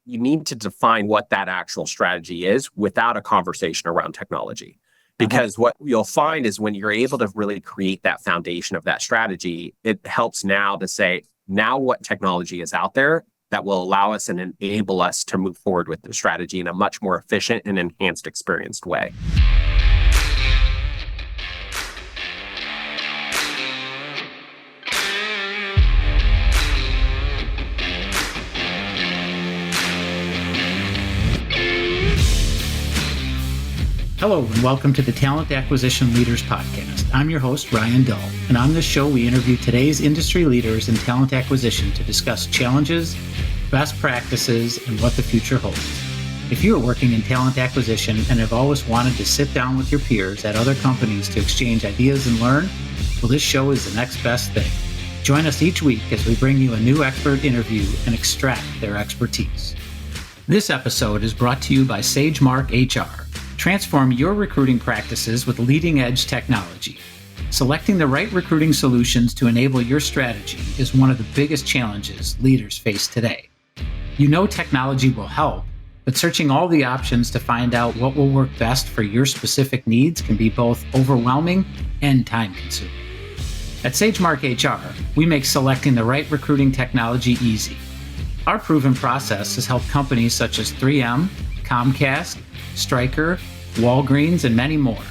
you need to define what that actual strategy is without a conversation around technology. Because what you'll find is when you're able to really create that foundation of that strategy, it helps now to say, now what technology is out there that will allow us and enable us to move forward with the strategy in a much more efficient and enhanced experienced way. Hello, and welcome to the Talent Acquisition Leaders Podcast. I'm your host, Ryan Dull, and on this show, we interview today's industry leaders in talent acquisition to discuss challenges, best practices, and what the future holds. If you are working in talent acquisition and have always wanted to sit down with your peers at other companies to exchange ideas and learn, well, this show is the next best thing. Join us each week as we bring you a new expert interview and extract their expertise. This episode is brought to you by SageMark HR. Transform your recruiting practices with leading-edge technology. Selecting the right recruiting solutions to enable your strategy is one of the biggest challenges leaders face today. You know technology will help, but searching all the options to find out what will work best for your specific needs can be both overwhelming and time-consuming. At SageMark HR, we make selecting the right recruiting technology easy. Our proven process has helped companies such as 3M, Comcast, Stryker, Walgreens, and many more.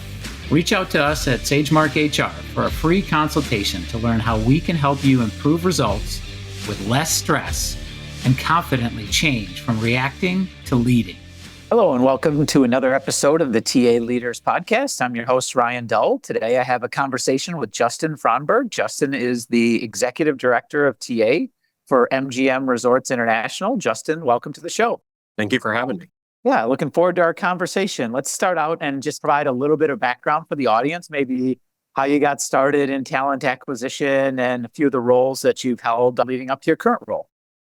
Reach out to us at SageMark HR for a free consultation to learn how we can help you improve results with less stress and confidently change from reacting to leading. Hello, and welcome to another episode of the TA Leaders Podcast. I'm your host, Ryan Dull. Today, I have a conversation with Justin Fronberg. Justin is the Executive Director of TA for MGM Resorts International. Justin, welcome to the show. Thank you for having me. Yeah, looking forward to our conversation. Let's start out and just provide a little bit of background for the audience, maybe how you got started in talent acquisition and a few of the roles that you've held leading up to your current role.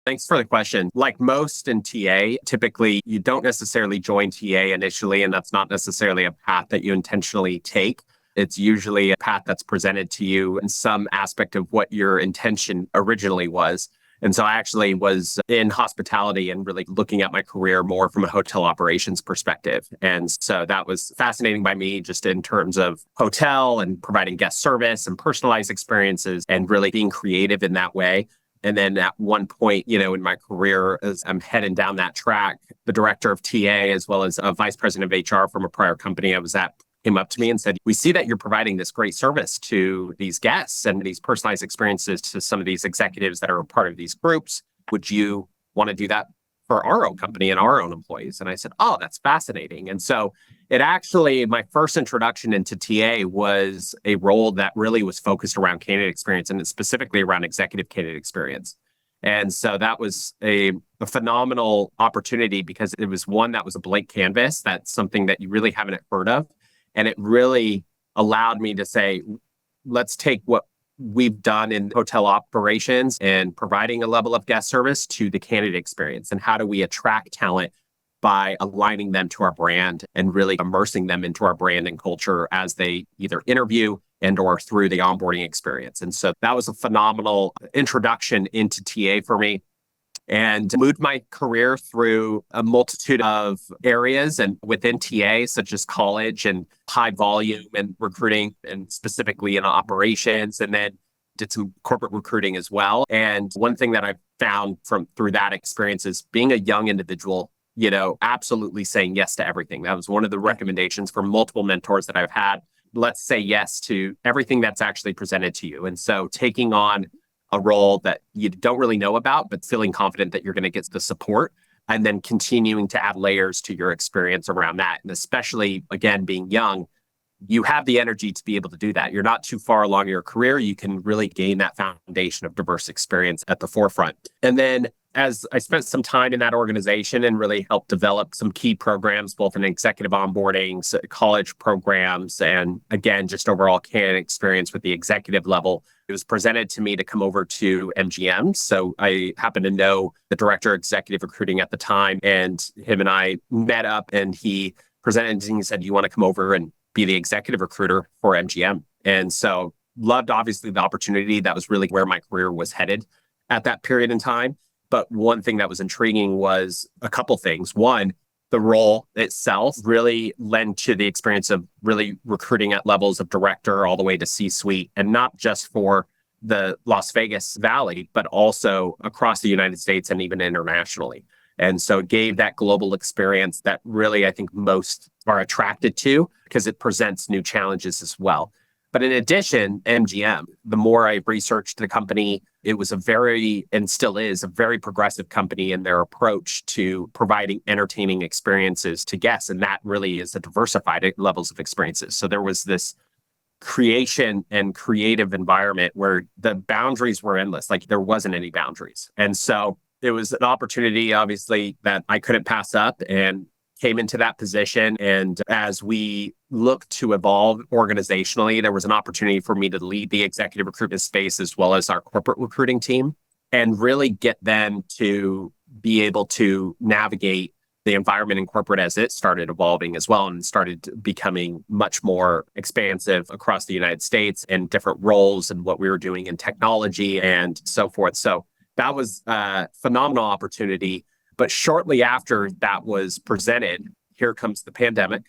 Thanks for the question. Like most in TA, typically you don't necessarily join TA initially, and that's not necessarily a path that you intentionally take. It's usually a path that's presented to you in some aspect of what your intention originally was. And so I actually was in hospitality and really looking at my career more from a hotel operations perspective. And so that was fascinating by me just in terms of hotel and providing guest service and personalized experiences and really being creative in that way. And then at one point, in my career, as I'm heading down that track, the director of TA, as well as a vice president of HR from a prior company I was at, came up to me and said, "We see that you're providing this great service to these guests and these personalized experiences to some of these executives that are a part of these groups. Would you want to do that for our own company and our own employees?" And I said, "Oh, that's fascinating." And so it actually, my first introduction into TA was a role that really was focused around candidate experience and specifically around executive candidate experience. And so that was a phenomenal opportunity because it was one that was a blank canvas. That's something that you really haven't heard of. And it really allowed me to say, let's take what we've done in hotel operations and providing a level of guest service to the candidate experience. And how do we attract talent by aligning them to our brand and really immersing them into our brand and culture as they either interview and or through the onboarding experience. And so that was a phenomenal introduction into TA for me. And moved my career through a multitude of areas and within TA, such as college and high volume and recruiting, and specifically in operations, and then did some corporate recruiting as well. And one thing that I've found through that experience is being a young individual, absolutely saying yes to everything. That was one of the recommendations from multiple mentors that I've had. Let's say yes to everything that's actually presented to you. And so taking on a role that you don't really know about, but feeling confident that you're going to get the support and then continuing to add layers to your experience around that. And especially, again, being young, you have the energy to be able to do that. You're not too far along your career. You can really gain that foundation of diverse experience at the forefront. And then as I spent some time in that organization and really helped develop some key programs, both in executive onboarding, college programs, and again, just overall candidate experience with the executive level, it was presented to me to come over to MGM. So I happened to know the director of executive recruiting at the time, and him and I met up and he presented to me and said, "You want to come over and be the executive recruiter for MGM?" And so loved, obviously, the opportunity. That was really where my career was headed at that period in time. But one thing that was intriguing was a couple things. One, the role itself really lent to the experience of really recruiting at levels of director all the way to C-suite, and not just for the Las Vegas Valley, but also across the United States and even internationally. And so it gave that global experience that really I think most are attracted to because it presents new challenges as well. But in addition, MGM, the more I researched the company, it was a very, and still is, a very progressive company in their approach to providing entertaining experiences to guests. And that really is a diversified levels of experiences. So there was this creation and creative environment where the boundaries were endless, like there wasn't any boundaries. And so it was an opportunity, obviously, that I couldn't pass up and came into that position. And as we looked to evolve organizationally, there was an opportunity for me to lead the executive recruitment space as well as our corporate recruiting team and really get them to be able to navigate the environment in corporate as it started evolving as well and started becoming much more expansive across the United States and different roles and what we were doing in technology and so forth. So that was a phenomenal opportunity. But shortly after that was presented, here comes the pandemic.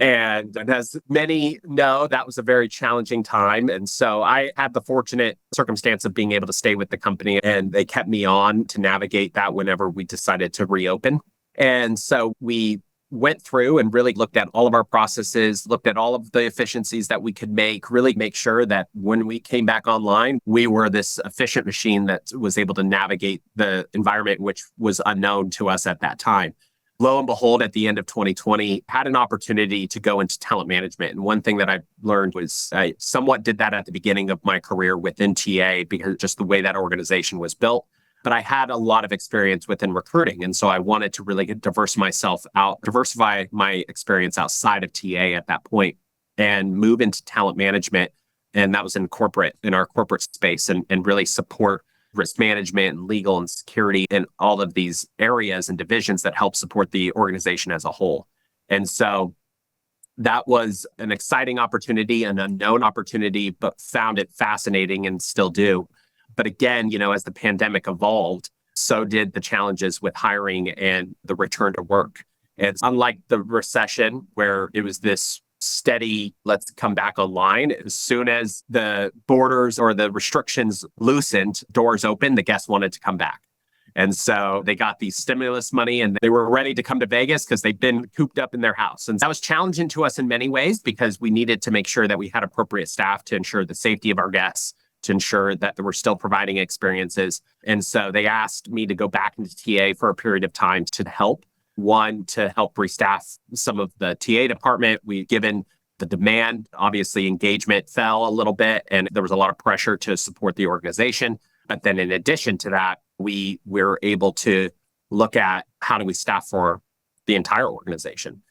And as many know, that was a very challenging time. And so I had the fortunate circumstance of being able to stay with the company, and they kept me on to navigate that whenever we decided to reopen. And so we went through and really looked at all of our processes, looked at all of the efficiencies that we could really make sure that when we came back online, we were this efficient machine that was able to navigate the environment, which was unknown to us at that time. Lo and behold, at the end of 2020, had an opportunity to go into talent management. And one thing that I learned was I somewhat did that at the beginning of my career within TA because just the way that organization was built. But I had a lot of experience within recruiting. And so I wanted to really diversify my experience outside of TA at that point and move into talent management. And that was in our corporate space and really support risk management and legal and security and all of these areas and divisions that help support the organization as a whole. And so that was an exciting opportunity, an unknown opportunity, but found it fascinating and still do. But again, as the pandemic evolved, so did the challenges with hiring and the return to work. It's unlike the recession where it was this steady, let's come back online. As soon as the borders or the restrictions loosened, doors opened, the guests wanted to come back. And so they got the stimulus money and they were ready to come to Vegas because they'd been cooped up in their house. And that was challenging to us in many ways because we needed to make sure that we had appropriate staff to ensure the safety of our guests, to ensure that we're still providing experiences. And so they asked me to go back into TA for a period of time to help. One, to help restaff some of the TA department. Given the demand, obviously engagement fell a little bit and there was a lot of pressure to support the organization. But then in addition to that, we were able to look at how do we staff for the entire organization.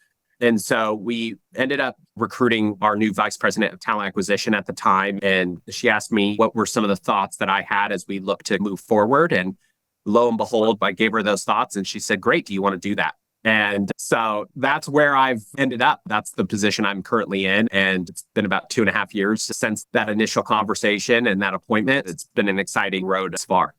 And so we ended up recruiting our new vice president of talent acquisition at the time. And she asked me what were some of the thoughts that I had as we look to move forward. And lo and behold, I gave her those thoughts and she said, great, do you want to do that? And so that's where I've ended up. That's the position I'm currently in. And it's been about 2.5 years since that initial conversation and that appointment. It's been an exciting road as far.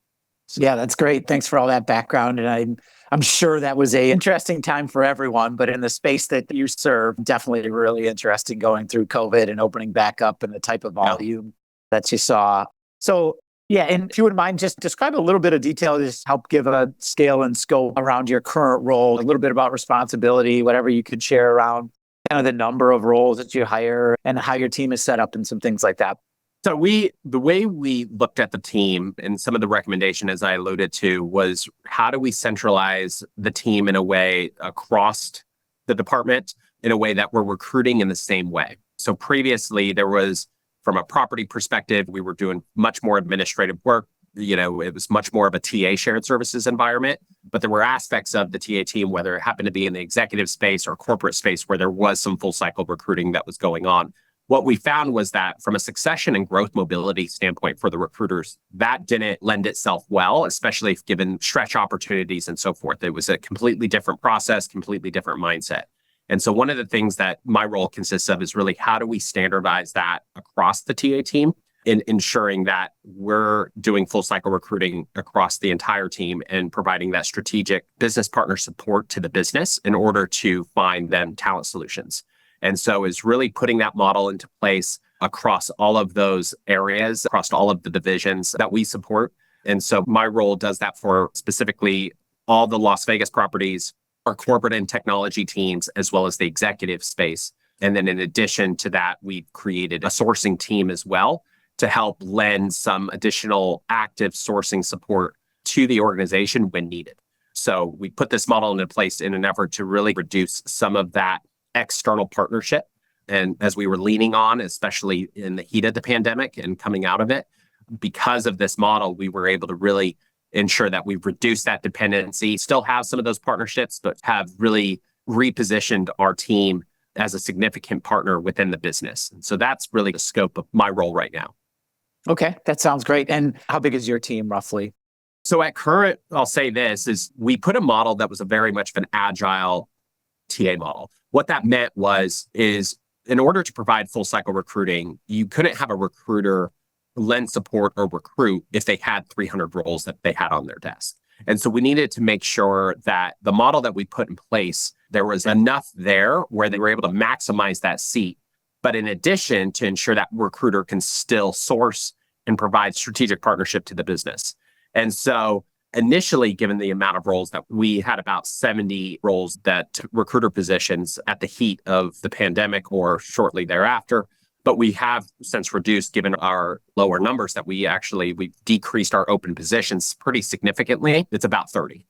Yeah, that's great. Thanks for all that background. And I'm sure that was an interesting time for everyone, but in the space that you serve, definitely really interesting going through COVID and opening back up and the type of volume that you saw. So yeah, and if you wouldn't mind, just describe a little bit of detail, just help give a scale and scope around your current role, a little bit about responsibility, whatever you could share around kind of the number of roles that you hire and how your team is set up and some things like that. So the way we looked at the team and some of the recommendation, as I alluded to, was how do we centralize the team in a way across the department in a way that we're recruiting in the same way. So previously there was, from a property perspective, we were doing much more administrative work. It was much more of a TA shared services environment, but there were aspects of the TA team, whether it happened to be in the executive space or corporate space, where there was some full cycle recruiting that was going on. What we found was that from a succession and growth mobility standpoint for the recruiters, that didn't lend itself well, especially if given stretch opportunities and so forth. It was a completely different process, completely different mindset. And so one of the things that my role consists of is really how do we standardize that across the TA team in ensuring that we're doing full cycle recruiting across the entire team and providing that strategic business partner support to the business in order to find them talent solutions. And so is really putting that model into place across all of those areas, across all of the divisions that we support. And so my role does that for specifically all the Las Vegas properties, our corporate and technology teams, as well as the executive space. And then in addition to that, we've created a sourcing team as well to help lend some additional active sourcing support to the organization when needed. So we put this model into place in an effort to really reduce some of that external partnership. And as we were leaning on, especially in the heat of the pandemic and coming out of it, because of this model, we were able to really ensure that we've reduced that dependency, still have some of those partnerships, but have really repositioned our team as a significant partner within the business. And so that's really the scope of my role right now. Okay, that sounds great. And how big is your team roughly? So at current, I'll say this is we put a model that was a very much of an agile TA model. What that meant is in order to provide full cycle recruiting, you couldn't have a recruiter lend support or recruit if they had 300 roles that they had on their desk. And so we needed to make sure that the model that we put in place, there was enough there where they were able to maximize that seat. But in addition, to ensure that recruiter can still source and provide strategic partnership to the business. And so initially, given the amount of roles that we had about 70 roles that recruiter positions at the heat of the pandemic or shortly thereafter, but we have since reduced, given our lower numbers, that we've decreased our open positions pretty significantly. It's about 30.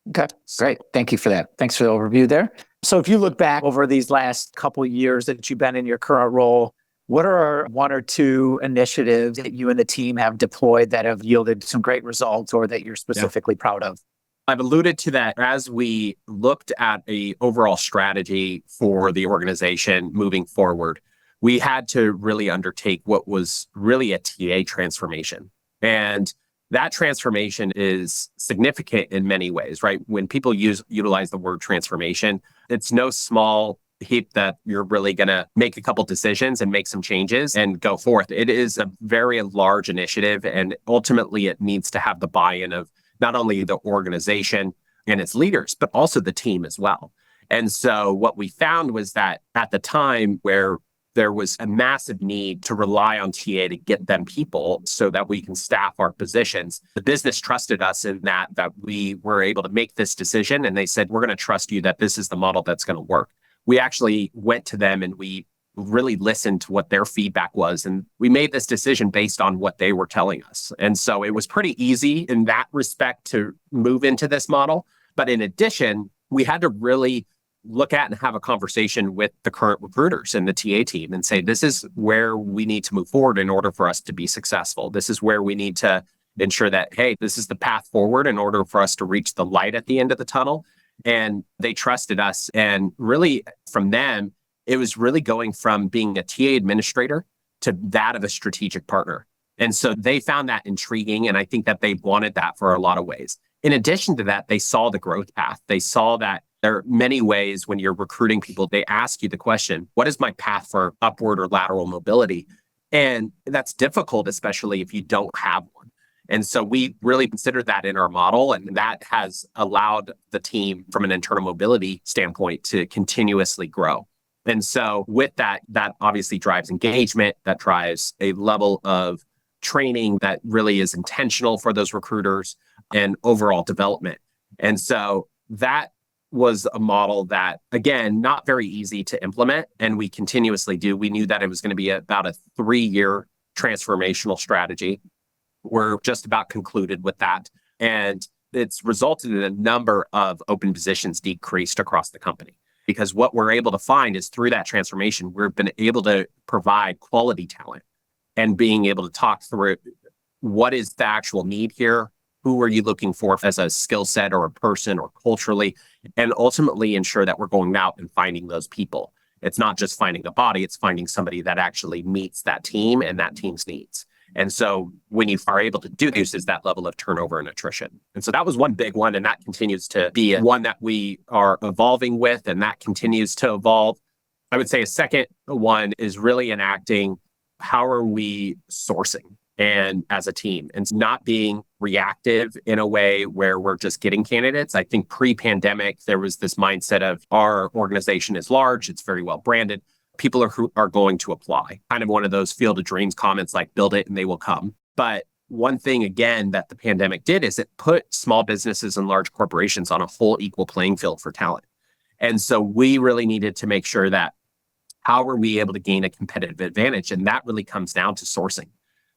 Okay, great. Thank you for that. Thanks for the overview there. So if you look back over these last couple of years that you've been in your current role, what are one or two initiatives that you and the team have deployed that have yielded some great results or that you're specifically proud of? I've alluded to that as we looked at the overall strategy for the organization moving forward. We had to really undertake what was really a TA transformation. And that transformation is significant in many ways, right? When people utilize the word transformation, it's no small heap that you're really going to make a couple decisions and make some changes and go forth. It is a very large initiative, and ultimately it needs to have the buy-in of not only the organization and its leaders, but also the team as well. And so what we found was that at the time where there was a massive need to rely on TA to get them people so that we can staff our positions. The business trusted us in that we were able to make this decision. And they said, we're going to trust you that this is the model that's going to work. We actually went to them and we really listened to what their feedback was. And we made this decision based on what they were telling us. And so it was pretty easy in that respect to move into this model. But in addition, we had to really look at and have a conversation with the current recruiters and the TA team and say, this is where we need to move forward in order for us to be successful. This is where we need to ensure that, hey, this is the path forward in order for us to reach the light at the end of the tunnel. And they trusted us. And really from them, it was really going from being a TA administrator to that of a strategic partner. And so they found that intriguing. And I think that they wanted that for a lot of ways. In addition to that, they saw the growth path. They saw that there are many ways when you're recruiting people, they ask you the question, what is my path for upward or lateral mobility? And that's difficult, especially if you don't have one. And so we really considered that in our model, and that has allowed the team from an internal mobility standpoint to continuously grow. And so with that, that obviously drives engagement, that drives a level of training that really is intentional for those recruiters and overall development. And so that was a model that, again, not very easy to implement, and we continuously do. We knew that it was going to be about a 3-year transformational strategy. We're just about concluded with that. And it's resulted in a number of open positions decreased across the company. Because what we're able to find is through that transformation, we've been able to provide quality talent and being able to talk through what is the actual need here? Who are you looking for as a skill set or a person or culturally? And ultimately ensure that we're going out and finding those people. It's not just finding a body, it's finding somebody that actually meets that team and that team's needs. And so when you are able to do this, is that level of turnover and attrition. And so that was one big one, and that continues to be one that we are evolving with, and that continues to evolve. I would say a second one is really enacting how are we sourcing and as a team and not being reactive in a way where we're just getting candidates. I think pre-pandemic, there was this mindset of our organization is large, it's very well branded. People are going to apply. Kind of one of those field of dreams comments like build it and they will come. But one thing, again, that the pandemic did is it put small businesses and large corporations on a whole equal playing field for talent. And so we really needed to make sure that how are we able to gain a competitive advantage? And that really comes down to sourcing.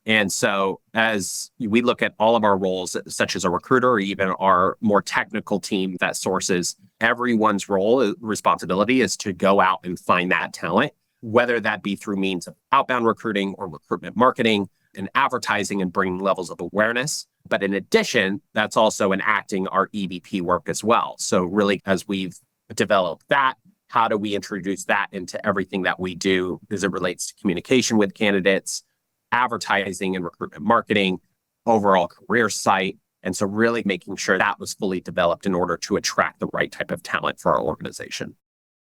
And so as we look at all of our roles, such as a recruiter or even our more technical team that sources, everyone's responsibility is to go out and find that talent, whether that be through means of outbound recruiting or recruitment marketing and advertising and bringing levels of awareness. But in addition, that's also enacting our EVP work as well. So really, as we've developed that, how do we introduce that into everything that we do as it relates to communication with candidates, advertising and recruitment marketing, overall career site. And so really making sure that was fully developed in order to attract the right type of talent for our organization.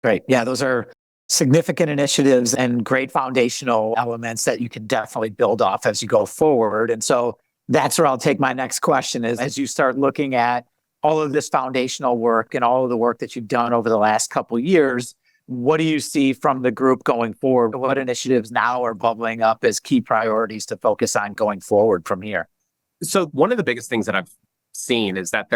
Great. Yeah, those are significant initiatives and great foundational elements that you can definitely build off as you go forward. And so that's where I'll take my next question is, as you start looking at all of this foundational work and all of the work that you've done over the last couple of years, what do you see from the group going forward? What initiatives now are bubbling up as key priorities to focus on going forward from here? So one of the biggest things that I've seen is that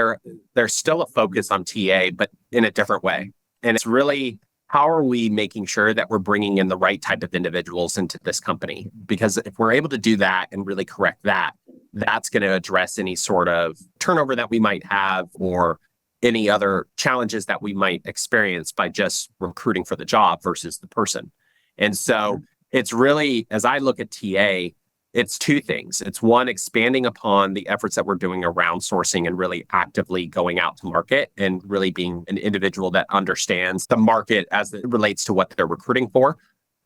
there's still a focus on TA, but in a different way. And it's really, how are we making sure that we're bringing in the right type of individuals into this company? Because if we're able to do that and really correct that, that's going to address any sort of turnover that we might have or any other challenges that we might experience by just recruiting for the job versus the person. And so it's really, as I look at TA, it's two things. It's one, expanding upon the efforts that we're doing around sourcing and really actively going out to market and really being an individual that understands the market as it relates to what they're recruiting for.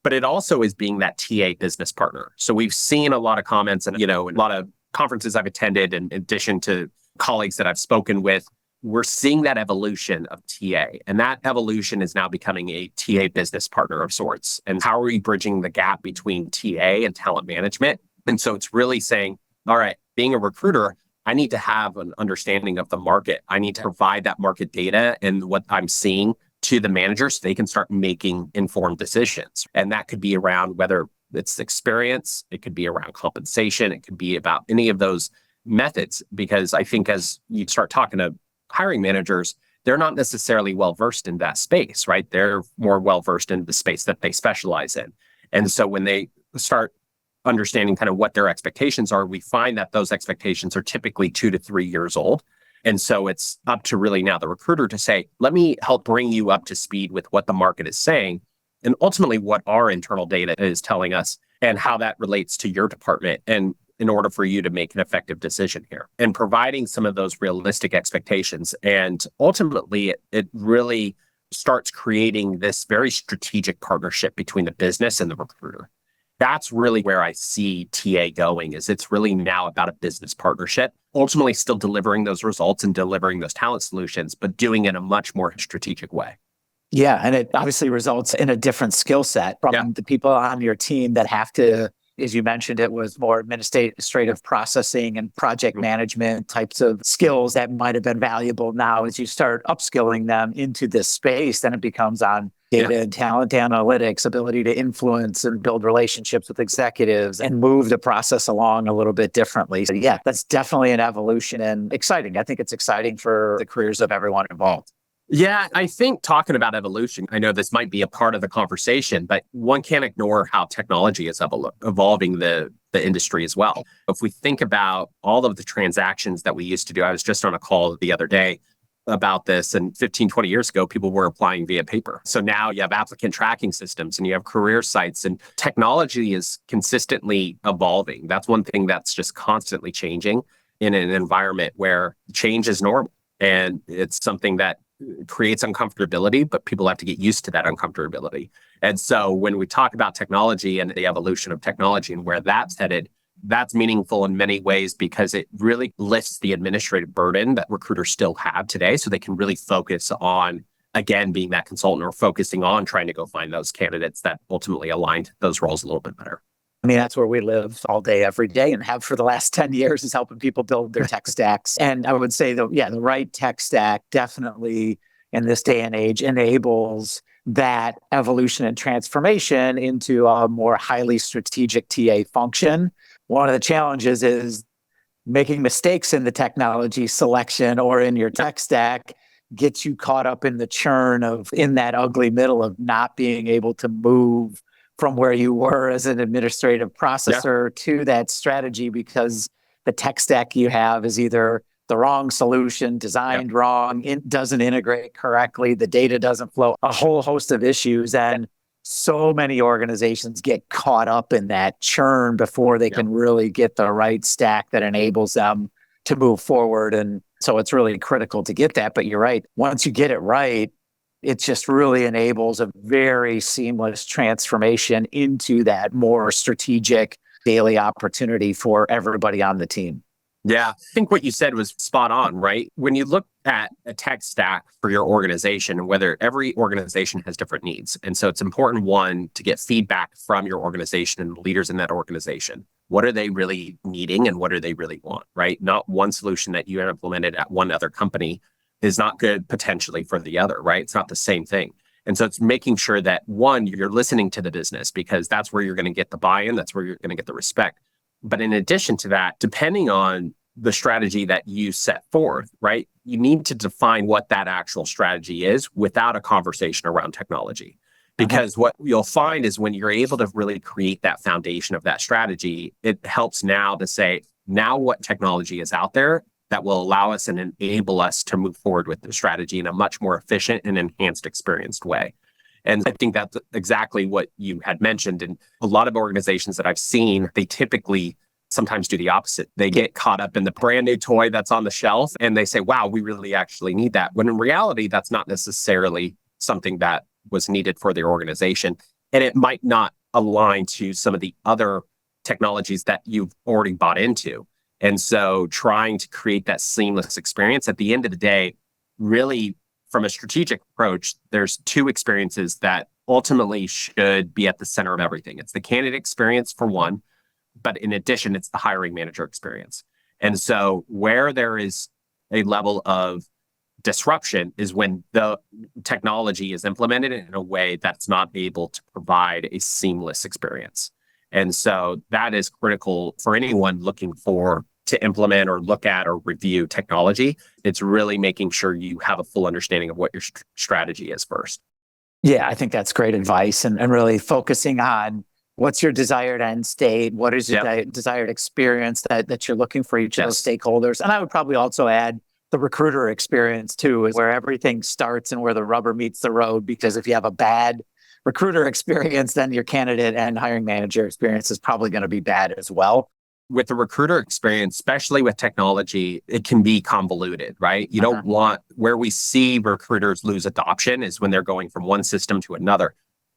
But it also is being that TA business partner. So we've seen a lot of comments and, a lot of conferences I've attended, in addition to colleagues that I've spoken with, we're seeing that evolution of TA. And that evolution is now becoming a TA business partner of sorts. And how are we bridging the gap between TA and talent management? And so it's really saying, all right, being a recruiter, I need to have an understanding of the market. I need to provide that market data and what I'm seeing to the managers so they can start making informed decisions. And that could be around whether it's experience, it could be around compensation, it could be about any of those methods. Because I think as you start talking to hiring managers, they're not necessarily well-versed in that space, right? They're more well-versed in the space that they specialize in. And so when they start understanding kind of what their expectations are, we find that those expectations are typically 2 to 3 years old. And so it's up to really now the recruiter to say, let me help bring you up to speed with what the market is saying and ultimately what our internal data is telling us and how that relates to your department. And in order for you to make an effective decision here and providing some of those realistic expectations. And ultimately, it really starts creating this very strategic partnership between the business and the recruiter. That's really where I see TA going, is it's really now about a business partnership, ultimately still delivering those results and delivering those talent solutions, but doing it in a much more strategic way. Yeah. And it obviously results in a different skill set from the people on your team that have to, as you mentioned, it was more administrative processing and project management types of skills that might have been valuable. Now, as you start upskilling them into this space, then it becomes on data and talent analytics, ability to influence and build relationships with executives and move the process along a little bit differently. So yeah, that's definitely an evolution and exciting. I think it's exciting for the careers of everyone involved. Yeah, I think talking about evolution, I know this might be a part of the conversation, but one can't ignore how technology is evolving the industry as well. If we think about all of the transactions that we used to do, I was just on a call the other day about this, and 15, 20 years ago, people were applying via paper. So now you have applicant tracking systems and you have career sites, and technology is consistently evolving. That's one thing that's just constantly changing in an environment where change is normal. And it's something that creates uncomfortability, but people have to get used to that uncomfortability. And so when we talk about technology and the evolution of technology and where that's headed, that's meaningful in many ways because it really lifts the administrative burden that recruiters still have today. So they can really focus on, again, being that consultant or focusing on trying to go find those candidates that ultimately align to those roles a little bit better. I mean, that's where we live all day, every day, and have for the last 10 years is helping people build their tech stacks. And I would say the right tech stack definitely in this day and age enables that evolution and transformation into a more highly strategic TA function. One of the challenges is making mistakes in the technology selection or in your tech stack gets you caught up in the churn of in that ugly middle of not being able to move from where you were as an administrative processor to that strategy because the tech stack you have is either the wrong solution, designed wrong, it doesn't integrate correctly, the data doesn't flow, a whole host of issues. And so many organizations get caught up in that churn before they can really get the right stack that enables them to move forward. And so it's really critical to get that. But you're right. Once you get it right, it just really enables a very seamless transformation into that more strategic daily opportunity for everybody on the team. Yeah, I think what you said was spot on, right? When you look at a tech stack for your organization, whether every organization has different needs. And so it's important, one, to get feedback from your organization and the leaders in that organization. What are they really needing and what do they really want, right? Not one solution that you implemented at one other company is not good potentially for the other, right? It's not the same thing. And so it's making sure that, one, you're listening to the business because that's where you're going to get the buy-in, that's where you're going to get the respect. But in addition to that, depending on the strategy that you set forth, right, you need to define what that actual strategy is without a conversation around technology. Because what you'll find is when you're able to really create that foundation of that strategy, it helps now to say, now what technology is out there that will allow us and enable us to move forward with the strategy in a much more efficient and enhanced, experienced way. And I think that's exactly what you had mentioned. And a lot of organizations that I've seen, they typically sometimes do the opposite. They get caught up in the brand new toy that's on the shelf and they say, wow, we really actually need that. When in reality, that's not necessarily something that was needed for their organization. And it might not align to some of the other technologies that you've already bought into. And so trying to create that seamless experience at the end of the day, really from a strategic approach, there's two experiences that ultimately should be at the center of everything. It's the candidate experience for one, but in addition, it's the hiring manager experience. And so where there is a level of disruption is when the technology is implemented in a way that's not able to provide a seamless experience. And so that is critical for anyone looking to implement or look at or review technology. It's really making sure you have a full understanding of what your strategy is first. Yeah, I think that's great advice and really focusing on what's your desired end state, what is your desired experience that you're looking for each of those stakeholders. And I would probably also add the recruiter experience too, is where everything starts and where the rubber meets the road. Because if you have a bad recruiter experience, then your candidate and hiring manager experience is probably going to be bad as well. With the recruiter experience, especially with technology, it can be convoluted, right? You don't want, where we see recruiters lose adoption is when they're going from one system to another.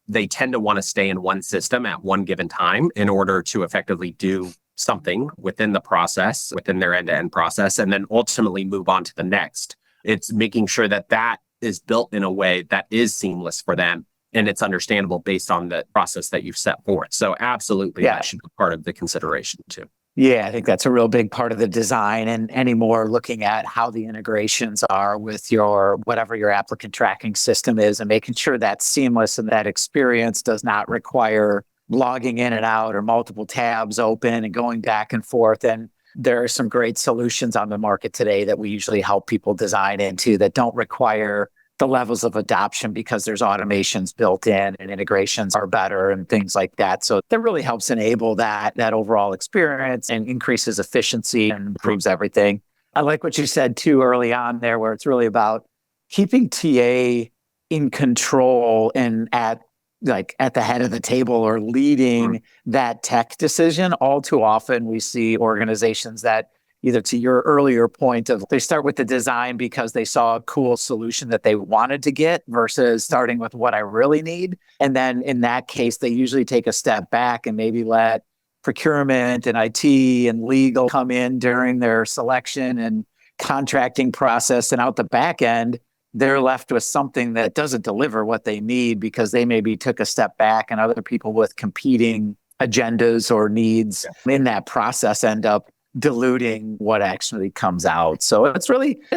They tend to want to stay in one system at one given time in order to effectively do something within the process, within their end-to-end process, and then ultimately move on to the next. It's making sure that that is built in a way that is seamless for them and it's understandable based on the process that you've set forth. So absolutely, that should be part of the consideration too. Yeah, I think that's a real big part of the design, and anymore looking at how the integrations are with your whatever your applicant tracking system is and making sure that's seamless and that experience does not require logging in and out or multiple tabs open and going back and forth. And there are some great solutions on the market today that we usually help people design into that don't require the levels of adoption because there's automations built in and integrations are better and things like that. So that really helps enable that overall experience and increases efficiency and improves everything. I like what you said too early on there, where it's really about keeping TA in control and at the head of the table or leading that tech decision. All too often we see organizations that, either to your earlier point of they start with the design because they saw a cool solution that they wanted to get versus starting with what I really need. And then in that case, they usually take a step back and maybe let procurement and IT and legal come in during their selection and contracting process. And out the back end, they're left with something that doesn't deliver what they need because they maybe took a step back and other people with competing agendas or needs in that process end up diluting what actually comes out. So it's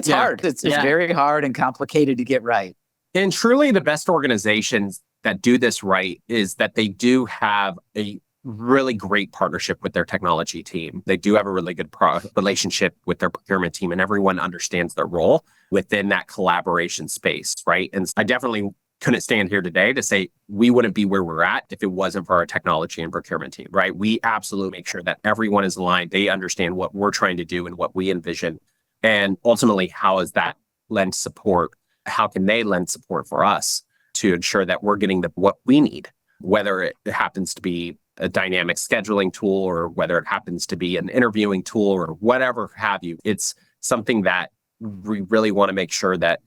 hard. It's very hard and complicated to get right. And truly the best organizations that do this right is that they do have a really great partnership with their technology team. They do have a really good relationship with their procurement team, and everyone understands their role within that collaboration space, right? And I definitely couldn't stand here today to say we wouldn't be where we're at if it wasn't for our technology and procurement team, right? We absolutely make sure that everyone is aligned. They understand what we're trying to do and what we envision. And ultimately, how is that lend support? How can they lend support for us to ensure that we're getting what we need, whether it happens to be a dynamic scheduling tool or whether it happens to be an interviewing tool or whatever have you. It's something that we really want to make sure that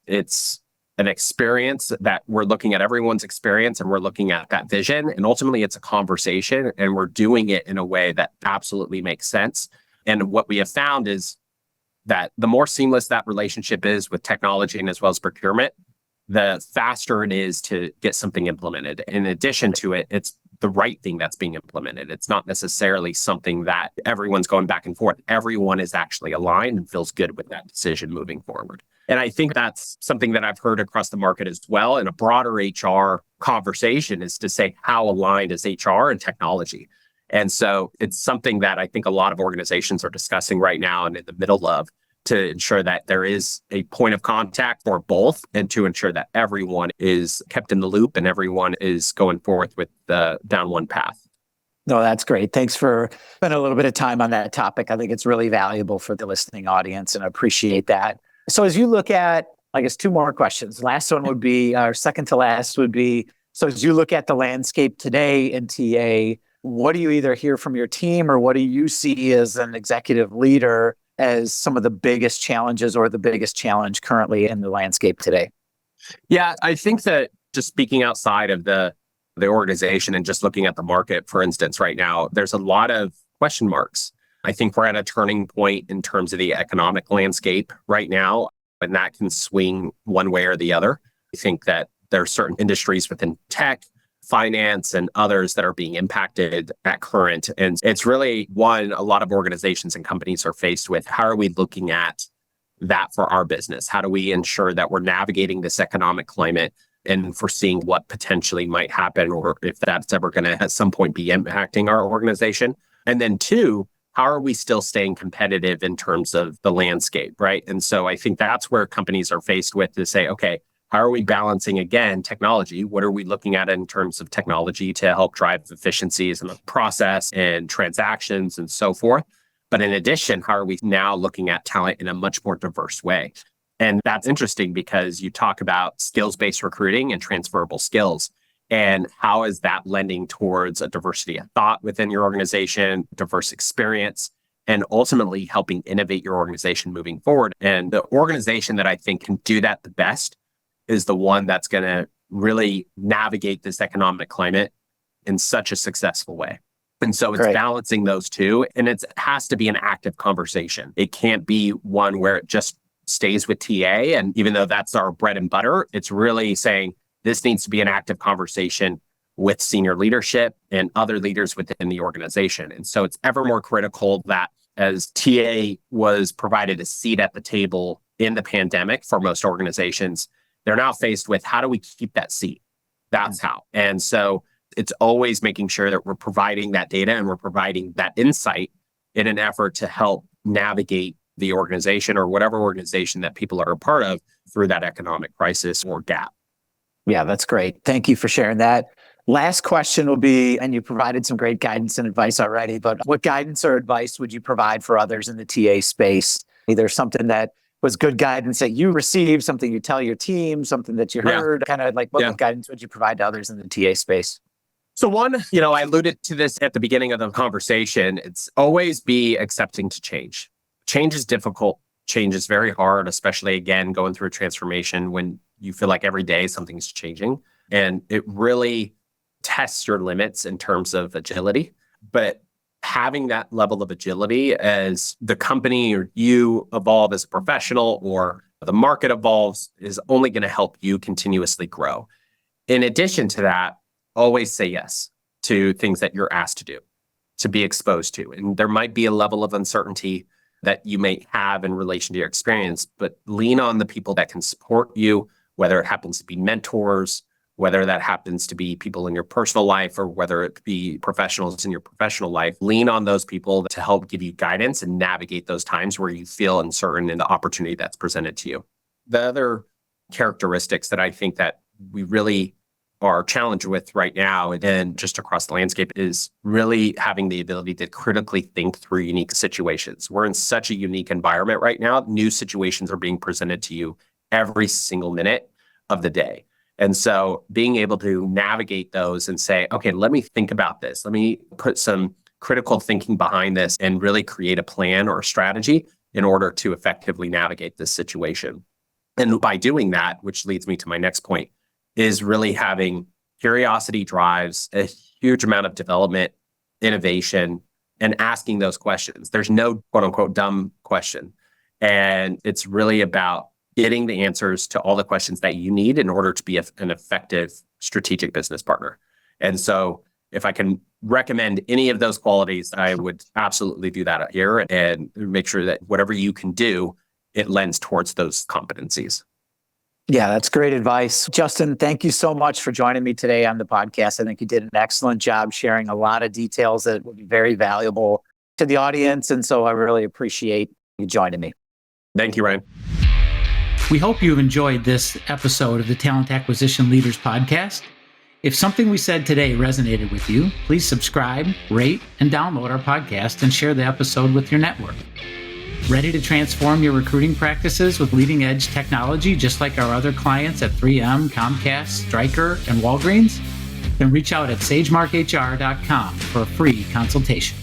it's an experience, that we're looking at everyone's experience and we're looking at that vision. And ultimately, it's a conversation and we're doing it in a way that absolutely makes sense. And what we have found is that the more seamless that relationship is with technology and as well as procurement, the faster it is to get something implemented. In addition to it, it's the right thing that's being implemented. It's not necessarily something that everyone's going back and forth. Everyone is actually aligned and feels good with that decision moving forward. And I think that's something that I've heard across the market as well. In a broader HR conversation is to say, how aligned is HR and technology? And so it's something that I think a lot of organizations are discussing right now and in the middle of, to ensure that there is a point of contact for both and to ensure that everyone is kept in the loop and everyone is going forth with the down one path. No, that's great. Thanks for spending a little bit of time on that topic. I think it's really valuable for the listening audience and I appreciate that. So as you look at, I guess, two more questions. Last one would be, or second to last would be, so as you look at the landscape today in TA, what do you either hear from your team or what do you see as an executive leader as some of the biggest challenges or the biggest challenge currently in the landscape today? Yeah, I think that just speaking outside of the organization and just looking at the market, for instance, right now, there's a lot of question marks. I think we're at a turning point in terms of the economic landscape right now, and that can swing one way or the other. I think that there are certain industries within tech, finance, and others that are being impacted at current. And it's really one, a lot of organizations and companies are faced with, how are we looking at that for our business? How do we ensure that we're navigating this economic climate and foreseeing what potentially might happen, or if that's ever going to at some point be impacting our organization? And then two, how are we still staying competitive in terms of the landscape, right? And so I think that's where companies are faced with to say, okay, how are we balancing, again, technology? What are we looking at in terms of technology to help drive efficiencies in the process and transactions and so forth? But in addition, how are we now looking at talent in a much more diverse way? And that's interesting because you talk about skills-based recruiting and transferable skills. And how is that lending towards a diversity of thought within your organization, diverse experience, and ultimately helping innovate your organization moving forward? And the organization that I think can do that the best is the one that's going to really navigate this economic climate in such a successful way. And so it's balancing those two, and it has to be an active conversation. It can't be one where it just stays with TA. And even though that's our bread and butter, it's really saying this needs to be an active conversation with senior leadership and other leaders within the organization. And so it's ever more critical that as TA was provided a seat at the table in the pandemic for most organizations, they're now faced with, how do we keep that seat? That's how. And so it's always making sure that we're providing that data and we're providing that insight in an effort to help navigate the organization or whatever organization that people are a part of through that economic crisis or gap. Yeah, that's great. Thank you for sharing that. Last question will be, and you provided some great guidance and advice already, but what guidance or advice would you provide for others in the TA space? Either something that was good guidance that you received, something you tell your team, something that you heard, kind of like what guidance would you provide to others in the TA space? So one, I alluded to this at the beginning of the conversation. It's always be accepting to change. Change is difficult. Change is very hard, especially again, going through a transformation when you feel like every day something's changing. And it really tests your limits in terms of agility. But having that level of agility as the company or you evolve as a professional or the market evolves is only going to help you continuously grow. In addition to that, always say yes. to things that you're asked to do, to be exposed to. And there might be a level of uncertainty that you may have in relation to your experience, but lean on the people that can support you, whether it happens to be mentors, whether that happens to be people in your personal life, or whether it be professionals in your professional life. Lean on those people to help give you guidance and navigate those times where you feel uncertain in the opportunity that's presented to you. The other characteristics that I think that we really are challenged with right now and just across the landscape is really having the ability to critically think through unique situations. We're in such a unique environment right now. New situations are being presented to you every single minute of the day. And so being able to navigate those and say, okay, let me think about this. Let me put some critical thinking behind this and really create a plan or a strategy in order to effectively navigate this situation. And by doing that, which leads me to my next point, is really having curiosity drives a huge amount of development, innovation, and asking those questions. There's no quote unquote dumb question. And it's really about getting the answers to all the questions that you need in order to be an effective strategic business partner. And so if I can recommend any of those qualities, I would absolutely do that here and make sure that whatever you can do, it lends towards those competencies. Yeah, that's great advice. Justin, thank you so much for joining me today on the podcast. I think you did an excellent job sharing a lot of details that will be very valuable to the audience. And so I really appreciate you joining me. Thank you, Ryan. We hope you've enjoyed this episode of the Talent Acquisition Leaders Podcast. If something we said today resonated with you, please subscribe, rate, and download our podcast and share the episode with your network. Ready to transform your recruiting practices with leading-edge technology, just like our other clients at 3M, Comcast, Stryker, and Walgreens? Then reach out at sagemarkhr.com for a free consultation.